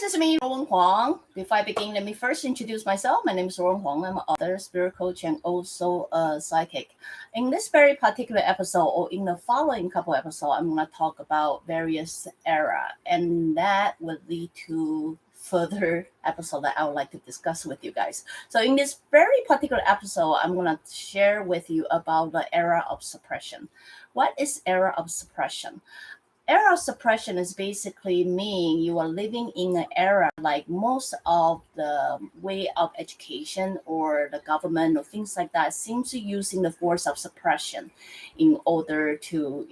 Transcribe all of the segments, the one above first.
guys, it's me, Ruowen Huang. Before I begin, let me first introduce myself. My name is Ruowen Huang. I'm an author, spirit coach, and also a psychic. In this very particular episode, or in the following couple episodes, I'm going to talk about various era, and that would lead to further episode that I would like to discuss with you guys. So in this very particular episode, I'm going to share with you about the era of suppression. What is era of suppression? Era of suppression is basically mean you are living in an era like most of the way of education or the government or things like that seems to using the force of suppression in order to,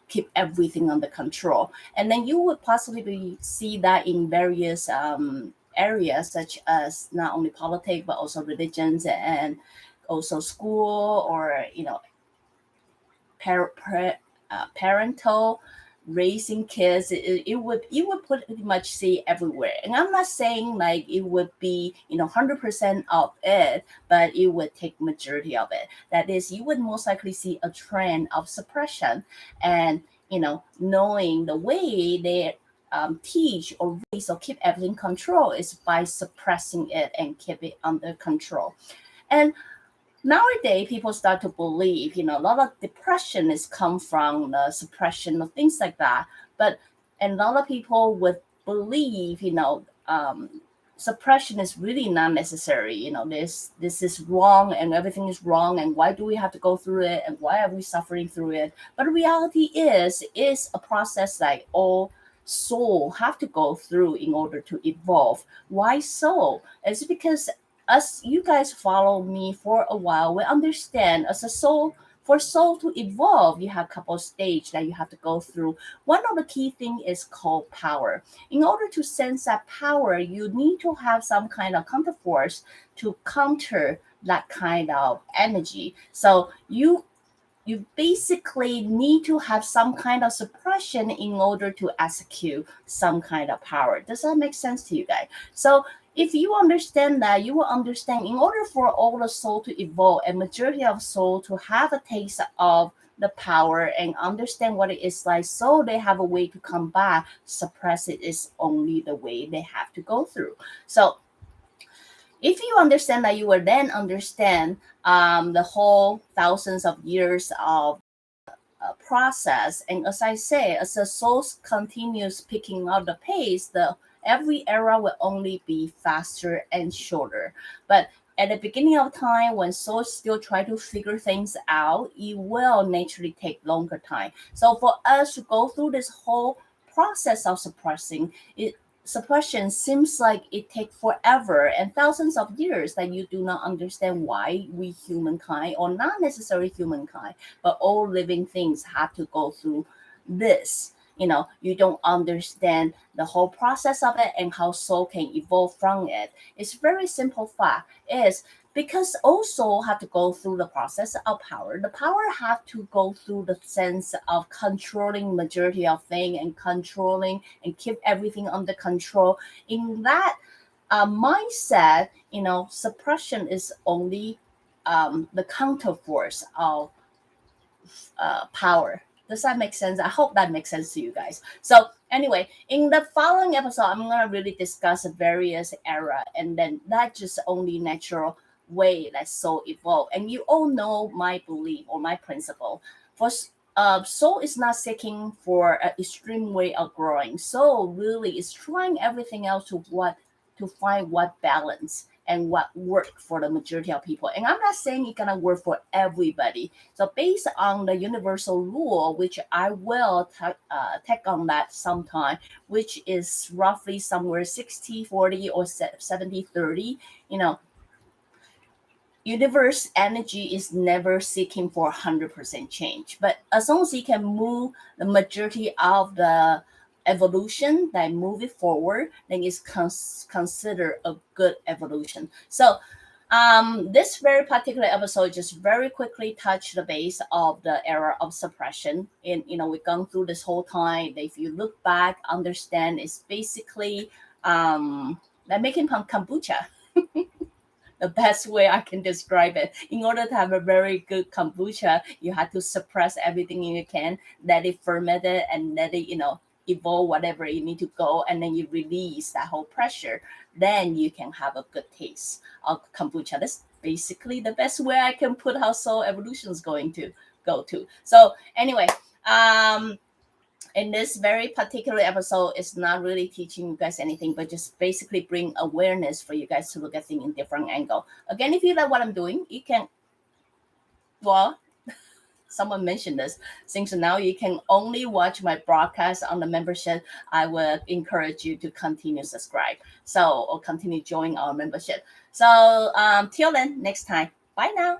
keep everything under control. And then you would possibly see that in various areas such as not only politics, but also religions and also school or, parental raising kids. You would pretty much see everywhere. And I'm not saying like it would be 100% of it, but it would take majority of it. That is, you would most likely see a trend of suppression, and knowing the way they teach or raise or keep everything control is by suppressing it and keep it under control. And nowadays, people start to believe, a lot of depression is come from the suppression of things like that. And a lot of people would believe, suppression is really not necessary. This is wrong and everything is wrong. And why do we have to go through it? And why are we suffering through it? But the reality is a process like all soul have to go through in order to evolve. Why so? It's because as you guys follow me for a while, we understand as a soul, for soul to evolve, you have a couple of stages that you have to go through. One of the key things is called power. In order to sense that power, you need to have some kind of counterforce to counter that kind of energy. So you basically need to have some kind of suppression in order to execute some kind of power. Does that make sense to you guys? So if you understand that, you will understand in order for all the soul to evolve and majority of soul to have a taste of the power and understand what it is like, so they have a way to come back. Suppress it is only the way they have to go through. So if you understand that, you will then understand the whole thousands of years of process. And as I say, as the soul continues picking up the pace, every era will only be faster and shorter. But at the beginning of time, when souls still try to figure things out, it will naturally take longer time. So for us to go through this whole process of suppression seems like it takes forever and thousands of years that you do not understand why we humankind, or not necessarily humankind, but all living things have to go through this. You don't understand the whole process of it and how soul can evolve from it. It's very simple fact is because all soul have to go through the process of power. The power have to go through the sense of controlling majority of things and controlling and keep everything under control. In that mindset, suppression is only the counterforce of power. Does that make sense? I hope that makes sense to you guys. So anyway, in the following episode, I'm going to really discuss various era, and then that's just only natural way that soul evolve. And you all know my belief or my principle. For soul is not seeking for an extreme way of growing. Soul really is trying everything else to find what balance and what work for the majority of people. And I'm not saying it's gonna work for everybody. So based on the universal rule, which I will take on that sometime, which is roughly somewhere 60-40 or 70-30, universe energy is never seeking for 100% change. But as long as you can move the majority of the evolution, that move it forward, then it's considered a good evolution. So this very particular episode just very quickly touched the base of the era of suppression. And we've gone through this whole time. If you look back, understand it's basically like making kombucha. The best way I can describe it. In order to have a very good kombucha, you have to suppress everything you can, let it ferment it, and let it, evolve whatever you need to go, and then you release that whole pressure, then you can have a good taste of kombucha. That's basically the best way I can put how soul evolution is going to go to. So anyway, in this very particular episode, it's not really teaching you guys anything, but just basically bring awareness for you guys to look at things in different angle. Again, if you like what I'm doing, you can, well, someone mentioned this. Since now you can only watch my broadcast on the membership, I would encourage you to continue subscribe. So, or continue joining our membership. So, till then, next time. Bye now.